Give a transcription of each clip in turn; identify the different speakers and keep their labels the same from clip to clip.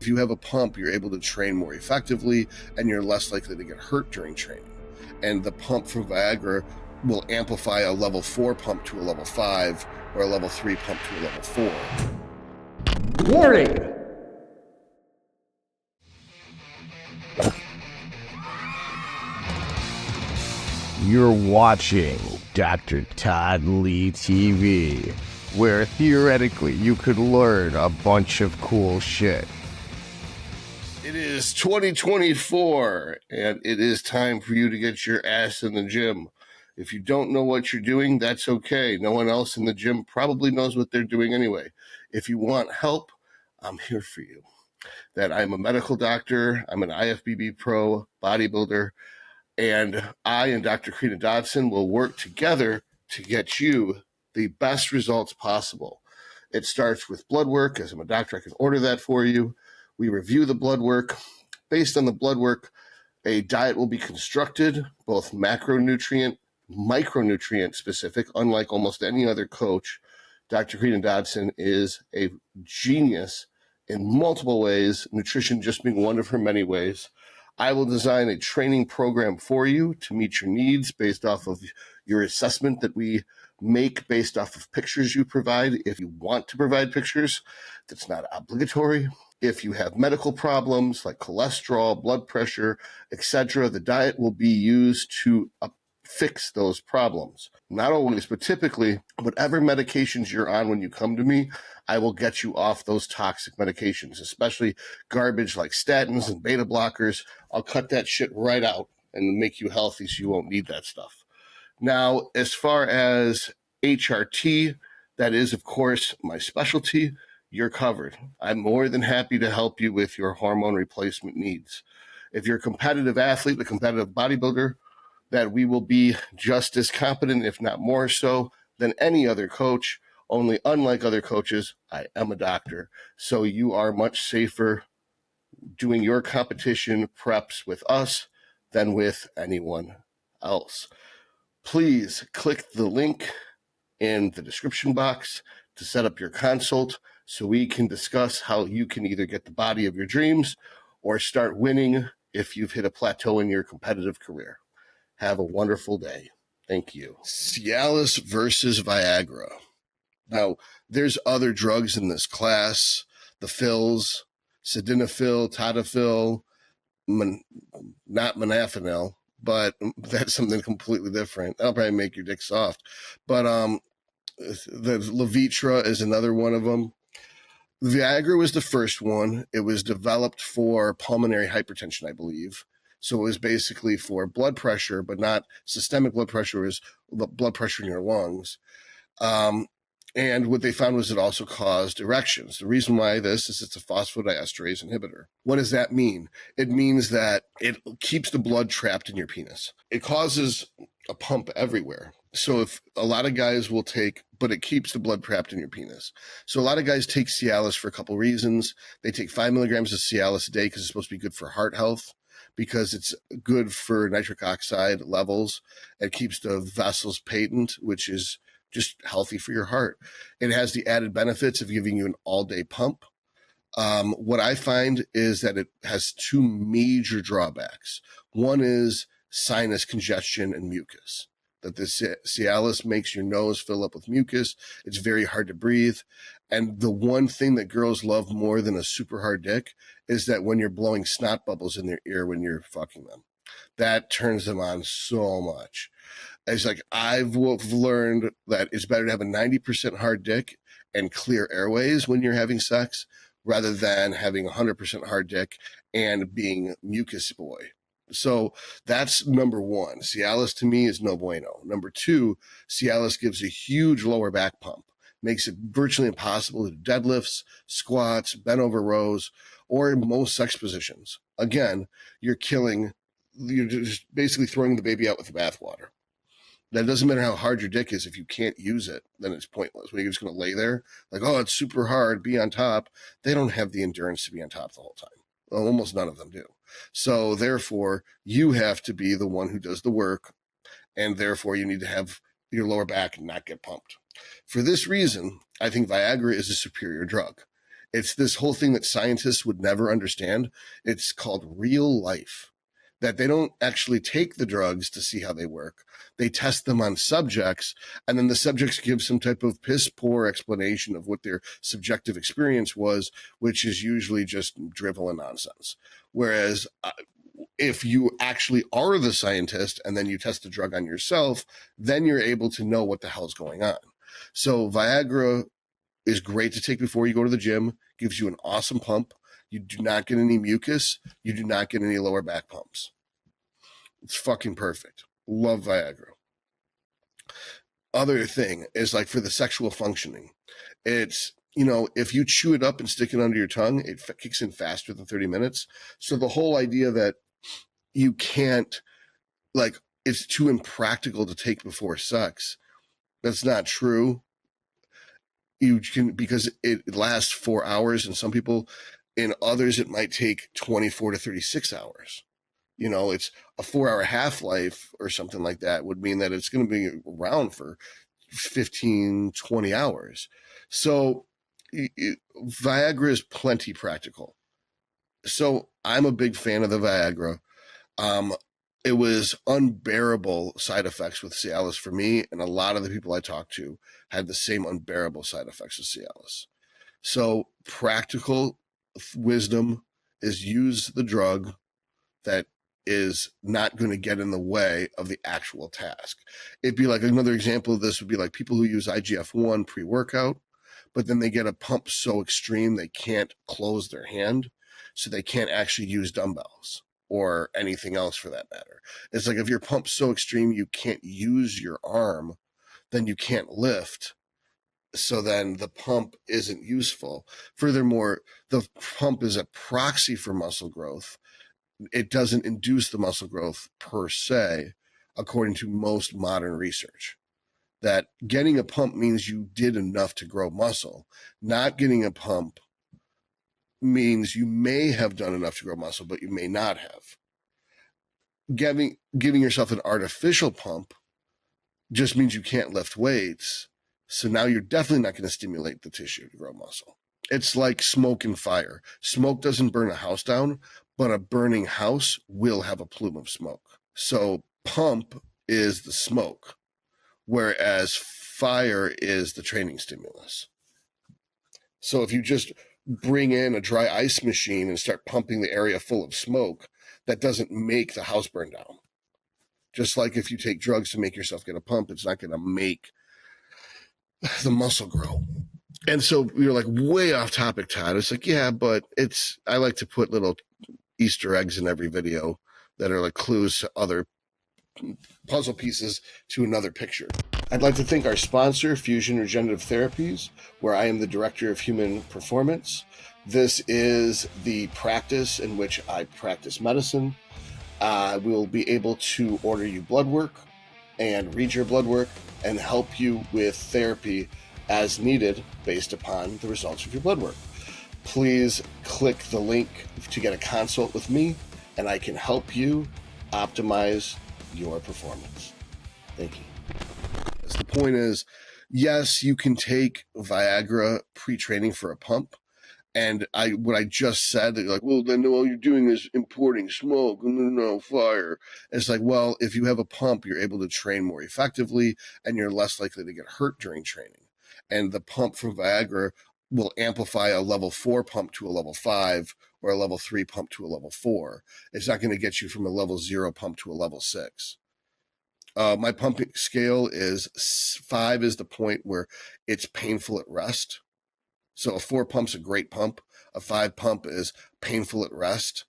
Speaker 1: If you have a pump, you're able to train more effectively and you're less likely to get hurt during training. And the pump from Viagra will amplify a level 4 pump to a level 5 or a level 3 pump to a level 4.
Speaker 2: Warning! You're watching Dr. Todd Lee TV, where theoretically you could learn a bunch of cool shit.
Speaker 1: It is 2024, and it is time for you to get your ass in the gym. If you don't know what you're doing, that's okay. No one else in the gym probably knows what they're doing anyway. If you want help, I'm here for you. That I'm a medical doctor, I'm an IFBB pro bodybuilder, and I and Dr. Karina Dodson will work together to get you the best results possible. It starts with blood work. As I'm a doctor, I can order that for you. We review the blood work. Based on the blood work, a diet will be constructed, both macronutrient, micronutrient specific. Unlike almost any other coach, Dr. Karina Dodson is a genius in multiple ways, nutrition just being one of her many ways. I will design a training program for you to meet your needs based off of your assessment that we make based off of pictures you provide. If you want to provide pictures, that's not obligatory. If you have medical problems like cholesterol, blood pressure, etc., the diet will be used to fix those problems. Not always, but typically, whatever medications you're on when you come to me, I will get you off those toxic medications, especially garbage like statins and beta blockers. I'll cut that shit right out and make you healthy so you won't need that stuff. Now, as far as HRT, that is, of course, my specialty. You're covered. I'm more than happy to help you with your hormone replacement needs. If you're a competitive athlete, a competitive bodybuilder, that we will be just as competent, if not more so, than any other coach. Only unlike other coaches, I am a doctor. So you are much safer doing your competition preps with us than with anyone else. Please click the link in the description box to set up your consult so we can discuss how you can either get the body of your dreams or start winning if you've hit a plateau in your competitive career. Have a wonderful day. Thank you. Cialis versus Viagra. Now, there's other drugs in this class, the fills, sildenafil, tadalafil, not modafinil, but that's something completely different. That'll probably make your dick soft. But the Levitra is another one of them. Viagra was the first one. It was developed for pulmonary hypertension, I believe. So it was basically for blood pressure, but not systemic blood pressure, it was blood pressure in your lungs. And what they found was it also caused erections. The reason why this is it's a phosphodiesterase inhibitor. What does that mean? It means that it keeps the blood trapped in your penis. It causes a pump everywhere. So if a lot of guys will take, but it keeps the blood trapped in your penis. So a lot of guys take Cialis for a couple reasons. They take 5 milligrams of Cialis a day because it's supposed to be good for heart health, because it's good for nitric oxide levels. It keeps the vessels patent, which is just healthy for your heart. It has the added benefits of giving you an all-day pump. What I find is that it has two major drawbacks. One is sinus congestion and mucus. That the Cialis makes your nose fill up with mucus. It's very hard to breathe. And the one thing that girls love more than a super hard dick is that when you're blowing snot bubbles in their ear when you're fucking them, that turns them on so much. It's like, I've learned that it's better to have a 90% hard dick and clear airways when you're having sex rather than having 100% hard dick and being mucus boy. So that's number one. Cialis to me is no bueno. Number two, Cialis gives a huge lower back pump, makes it virtually impossible to do deadlifts, squats, bent over rows, or in most sex positions. Again, you're just basically throwing the baby out with the bathwater. That doesn't matter how hard your dick is. If you can't use it, then it's pointless. When you're just going to lay there, like, oh, it's super hard, be on top. They don't have the endurance to be on top the whole time. Well, almost none of them do. So therefore, you have to be the one who does the work, and therefore you need to have your lower back and not get pumped. For this reason, I think Viagra is a superior drug. It's this whole thing that scientists would never understand. It's called real life, that they don't actually take the drugs to see how they work. They test them on subjects, and then the subjects give some type of piss poor explanation of what their subjective experience was, which is usually just drivel and nonsense. Whereas if you actually are the scientist and then you test the drug on yourself, then you're able to know what the hell's going on. So Viagra is great to take before you go to the gym, gives you an awesome pump. You do not get any mucus. You do not get any lower back pumps. It's fucking perfect. Love Viagra. Other thing is like for the sexual functioning, it's, you know, if you chew it up and stick it under your tongue, it kicks in faster than 30 minutes. So the whole idea that you can't, like, it's too impractical to take before sex, that's not true. You can, because it lasts 4 hours, and some people, in others, it might take 24 to 36 hours. You know, it's a 4-hour half-life or something like that would mean that it's going to be around for 15, 20 hours. So Viagra is plenty practical. So I'm a big fan of the Viagra. It was unbearable side effects with Cialis for me, and a lot of the people I talked to had the same unbearable side effects with Cialis. So practical wisdom is use the drug that is not going to get in the way of the actual task. It'd be like, another example of this would be like people who use IGF-1 pre-workout, but then they get a pump so extreme they can't close their hand, so they can't actually use dumbbells or anything else for that matter. It's like if your pump's so extreme you can't use your arm, then you can't lift. So then the pump isn't useful. Furthermore, the pump is a proxy for muscle growth. It doesn't induce the muscle growth per se, according to most modern research. That getting a pump means you did enough to grow muscle. Not getting a pump means you may have done enough to grow muscle, but you may not have. Giving yourself an artificial pump just means you can't lift weights. So now you're definitely not going to stimulate the tissue to grow muscle. It's like smoke and fire. Smoke doesn't burn a house down, but a burning house will have a plume of smoke. So pump is the smoke, whereas fire is the training stimulus. So if you just bring in a dry ice machine and start pumping the area full of smoke, that doesn't make the house burn down. Just like if you take drugs to make yourself get a pump, it's not going to make the muscle grow. And so you're like way off topic, Todd. It's like, yeah, but I like to put little Easter eggs in every video that are like clues to other puzzle pieces to another picture. I'd like to thank our sponsor, Fusion Regenerative Therapies, where I am the Director of Human Performance. This is the practice in which I practice medicine. We'll be able to order you blood work and read your blood work and help you with therapy as needed based upon the results of your blood work. Please click the link to get a consult with me, and I can help you optimize your performance. Thank you. The point is, yes, you can take Viagra pre-training for a pump. And what I just said, that you're like, well, then all you're doing is importing smoke, no fire. It's like, well, if you have a pump, you're able to train more effectively, and you're less likely to get hurt during training. And the pump from Viagra will amplify a level 4 pump to a level 5, or a level 3 pump to a level 4. It's not going to get you from a level 0 pump to a level 6. My pumping scale is 5 is the point where it's painful at rest. So a 4 pump's a great pump. A 5 pump is painful at rest.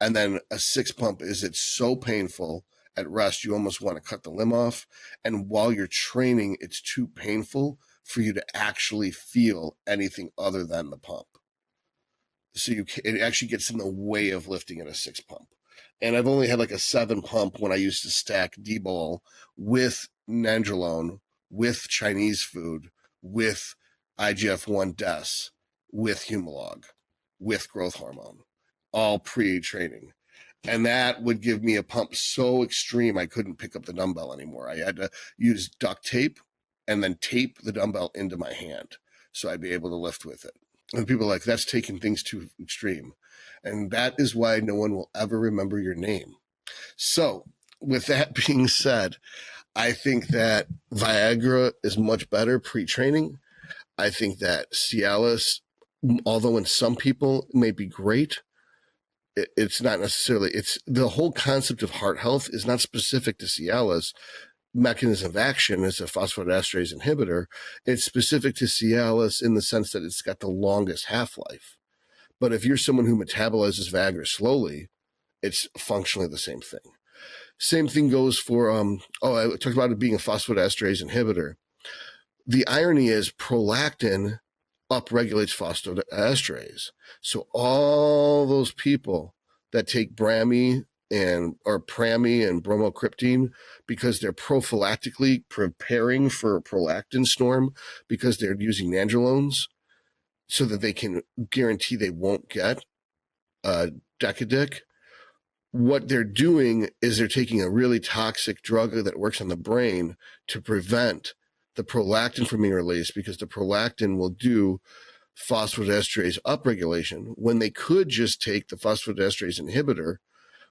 Speaker 1: And then a 6 pump is it's so painful at rest, you almost want to cut the limb off. And while you're training, it's too painful for you to actually feel anything other than the pump. So it actually gets in the way of lifting at a 6 pump. And I've only had like a 7 pump when I used to stack D-bol with nandrolone, with Chinese food, with IGF-1 DES, with Humalog, with growth hormone, all pre-training. And that would give me a pump so extreme I couldn't pick up the dumbbell anymore. I had to use duct tape and then tape the dumbbell into my hand so I'd be able to lift with it. And people are like, that's taking things too extreme. And that is why no one will ever remember your name. So with that being said, I think that Viagra is much better pre-training. I think that Cialis, although in some people may be great, it's not necessarily, it's the whole concept of heart health is not specific to Cialis. Mechanism of action is a phosphodiesterase inhibitor. It's specific to Cialis in the sense that it's got the longest half-life. But if you're someone who metabolizes Viagra slowly, it's functionally the same thing. Same thing goes for, I talked about it being a phosphodiesterase inhibitor. The irony is Prolactin upregulates phosphodiesterase. So all those people that take Brami or Prami and bromocriptine because they're prophylactically preparing for a prolactin storm because they're using nandrolones so that they can guarantee they won't get Decadic. What they're doing is they're taking a really toxic drug that works on the brain to prevent the prolactin from being released, because the prolactin will do phosphodiesterase upregulation when they could just take the phosphodiesterase inhibitor,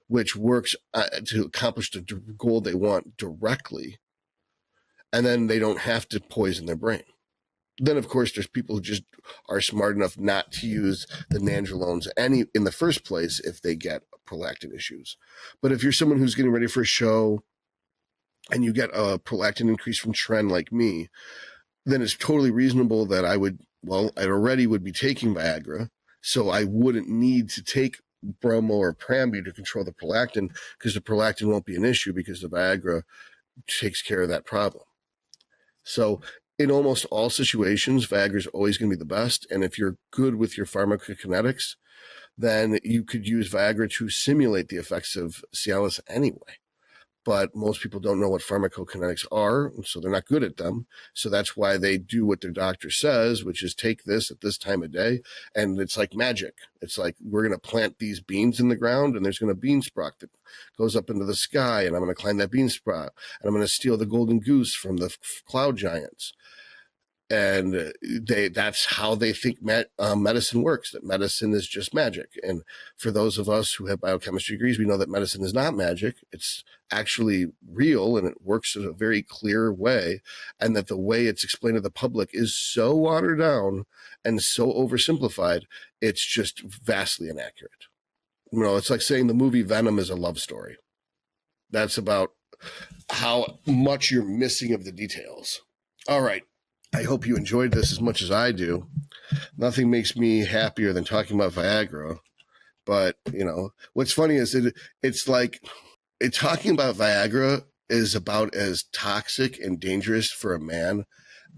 Speaker 1: which works to accomplish the goal they want directly, and then they don't have to poison their brain. Then, of course, there's people who just are smart enough not to use the nandrolones in the first place if they get prolactin issues. But if you're someone who's getting ready for a show and you get a prolactin increase from Tren like me, then it's totally reasonable that I already would be taking Viagra, so I wouldn't need to take Bromo or Prambi to control the prolactin, because the prolactin won't be an issue because the Viagra takes care of that problem. So in almost all situations, Viagra is always going to be the best. And if you're good with your pharmacokinetics, then you could use Viagra to simulate the effects of Cialis anyway. But most people don't know what pharmacokinetics are, so they're not good at them. So that's why they do what their doctor says, which is take this at this time of day. And it's like magic. It's like, we're going to plant these beans in the ground, and there's going to be a bean sprout that goes up into the sky, and I'm going to climb that bean sprout, and I'm going to steal the golden goose from the cloud giants. And that's how they think medicine works, that medicine is just magic. And for those of us who have biochemistry degrees, we know that medicine is not magic. It's actually real, and it works in a very clear way. And that the way it's explained to the public is so watered down and so oversimplified, it's just vastly inaccurate. You know, it's like saying the movie Venom is a love story. That's about how much you're missing of the details. All right. I hope you enjoyed this as much as I do. Nothing makes me happier than talking about Viagra. But, you know, what's funny is it's like talking about Viagra is about as toxic and dangerous for a man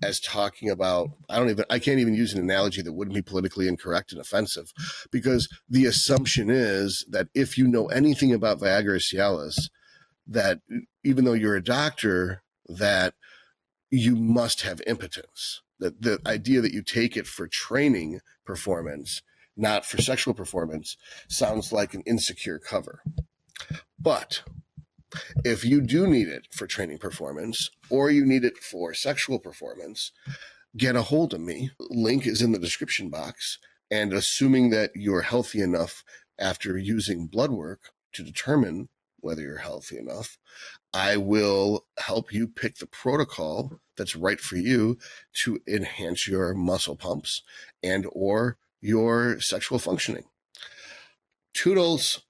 Speaker 1: as talking about, I can't even use an analogy that wouldn't be politically incorrect and offensive, because the assumption is that if you know anything about Viagra or Cialis, that even though you're a doctor, that you must have impotence. That the idea that you take it for training performance, not for sexual performance, sounds like an insecure cover. But if you do need it for training performance, or you need it for sexual performance, get a hold of me. Link is in the description box. And assuming that you're healthy enough after using Bloodwork to determine whether you're healthy enough, I will help you pick the protocol that's right for you to enhance your muscle pumps and or your sexual functioning. Toodles.